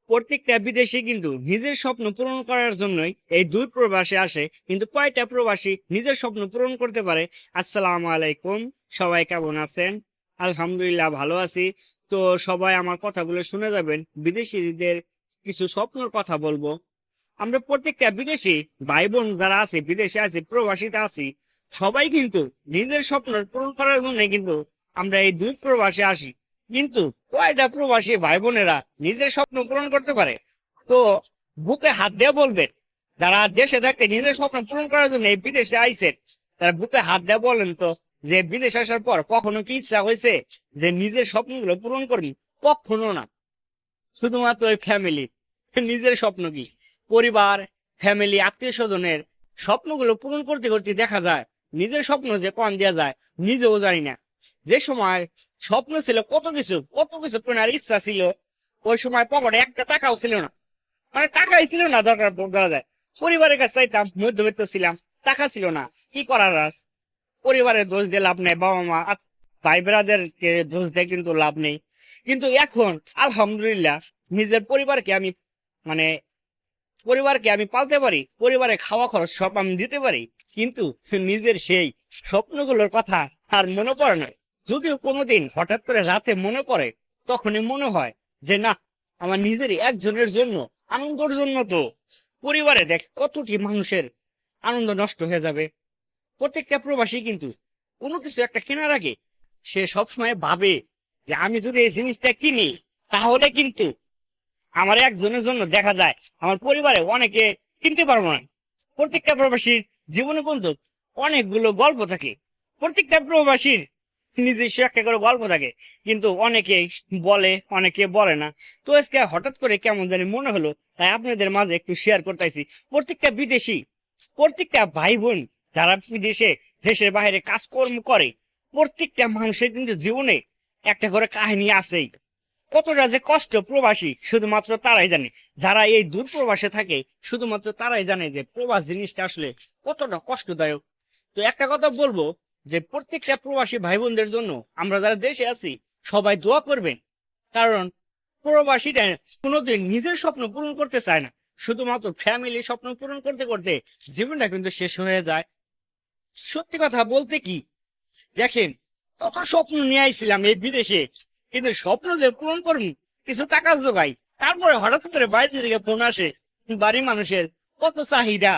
প্রত্যেকটা বিদেশি কিন্তু নিজের স্বপ্ন পূরণ করার জন্যই এই দূর প্রবাসে আসে, কিন্তু কয়টা প্রবাসী নিজের স্বপ্ন পূরণ করতে পারে? আসসালামু আলাইকুম, সবাই কেমন আছেন? আলহামদুলিল্লাহ ভালো আছি। তো সবাই আমার কথাগুলো শুনে যাবেন, বিদেশিদের কিছু স্বপ্নের কথা বলবো। আমরা প্রত্যেকটা বিদেশি ভাই বোন যারা আছে, বিদেশে আছে, প্রবাসীতে আছি, সবাই কিন্তু নিজের স্বপ্ন পূরণ করার জন্য কিন্তু আমরা এই দূর প্রবাসে আসি। কিন্তু কয়টা প্রবাসী ভাই বোনেরা নিজের স্বপ্ন পূরণ করতে পারে? তো বুকে হাত দিয়ে বলবেন, যারা দেশে থাকতে নিজের স্বপ্ন পূরণ করার জন্য এই বিদেশে আইছেন, তারা বুকে হাত দিয়ে বলেন তো, যে বিদেশ আসার পর কখনো কি ইচ্ছা হয়েছে যে নিজের স্বপ্নগুলো পূরণ করবি? কখনো না। শুধুমাত্র ওই ফ্যামিলি, নিজের স্বপ্ন কি, পরিবার, ফ্যামিলি, আত্মীয় স্বজনের স্বপ্নগুলো পূরণ করতে করতে দেখা যায় নিজের স্বপ্ন যে কম দেওয়া যায় নিজেও জানি না। যে সময় স্বপ্ন ছিল, কত কিছু কেনার ইচ্ছা ছিল, ওই সময় পকেটে একটা টাকাও ছিল না। মানে টাকাই ছিল না, দরকার বলা যায়। পরিবারের কাছে চাইতাম, মধ্যবিত্ত ছিলাম, টাকা ছিল না, কি করার আছে? পরিবারের দোষ দিয়ে লাভ নেই, বাবা মা ভাই ব্রাদারকে দোষ দিয়ে কিন্তু লাভ নেই। কিন্তু এখন আলহামদুলিল্লাহ নিজের পরিবারকে আমি, মানে পরিবারকে আমি পালতে পারি, পরিবারে খাওয়া খরচ সব আমি দিতে পারি। কিন্তু নিজের সেই স্বপ্নগুলোর কথা আর মনে পড়ে না। যদিও কোনোদিন হঠাৎ করে রাতে মনে পড়ে, তখনই মনে হয় যে না, আমার নিজেরই একজনের জন্য, আনন্দের জন্য তো পরিবারে দেখ কতটি মানুষের আনন্দ নষ্ট হয়ে যাবে। প্রত্যেকটা প্রবাসী কিন্তু কোনো কিছু একটা কেনার আগে সে সবসময় ভাবে যে আমি যদি এই জিনিসটা কিনি, তাহলে কিন্তু আমার একজনের জন্য দেখা যায় আমার পরিবারে অনেকে কিনতে পারবো না। প্রত্যেকটা প্রবাসীর জীবনে কিন্তু অনেকগুলো গল্প থাকে, প্রত্যেকটা প্রবাসীর নিজস্ব একটা করে গল্প থাকে, কিন্তু অনেকে বলে, অনেকে বলে না। তো আজকে হঠাৎ করে কেমন জানি মনে হলো, তাই আপনাদের মাঝে একটু শেয়ার করতেছি। প্রত্যেকটা বিদেশি, প্রত্যেকটা ভাই বোন যারা বিদেশে, দেশের বাইরে কাজকর্ম করে, প্রত্যেকটা মানুষের কিন্তু জীবনে একটা করে কাহিনী আছেই। কতটা যে কষ্ট প্রবাসী শুধুমাত্র তারাই জানে, যারা এই দূর প্রবাসে থাকে শুধুমাত্র তারাই জানে যে প্রবাস জিনিসটা আসলে কতটা কষ্টদায়ক। তো একটা কথা বলবো, যে প্রত্যেকটা প্রবাসী ভাই বোনদের জন্য আমরা যারা দেশে আছি সবাই দোয়া করবেন। কারণ প্রবাসীরা কোনোদিন নিজের স্বপ্ন পূরণ করতে চায় না, শুধুমাত্র ফ্যামিলির স্বপ্ন পূরণ করতে করতে জীবনটা কিন্তু শেষ হয়ে যায়। সত্যি কথা বলতে কি, দেখেন, কত স্বপ্ন নিয়ে আইছিলাম এই বিদেশে, কিন্তু স্বপ্ন যে পূরণ করবি, কিছু টাকা জোগাই, তারপরে হঠাৎ করে বাইরে থেকে ফোন আসে, বাড়ির মানুষের কত চাহিদা,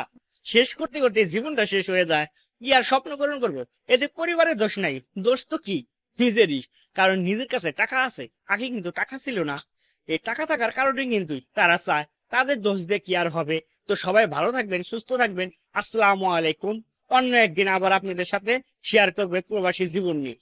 শেষ করতে করতে জীবনটা শেষ হয়ে যায়। কি আর স্বপ্ন পূরণ করবো? এতে পরিবারের দোষ নাই, দোষ তো কি নিজেরই। কারণ নিজের কাছে টাকা আছে, আগে কিন্তু টাকা ছিল না। এই টাকা থাকার কারণে কিন্তু তারা চায়, তাদের দোষ দিয়ে কি আর হবে? তো সবাই ভালো থাকবেন, সুস্থ থাকবেন। আসসালামু আলাইকুম। অন্য একদিন আবার আপনাদের সাথে শেয়ার করবে প্রবাসী জীবন নিয়ে।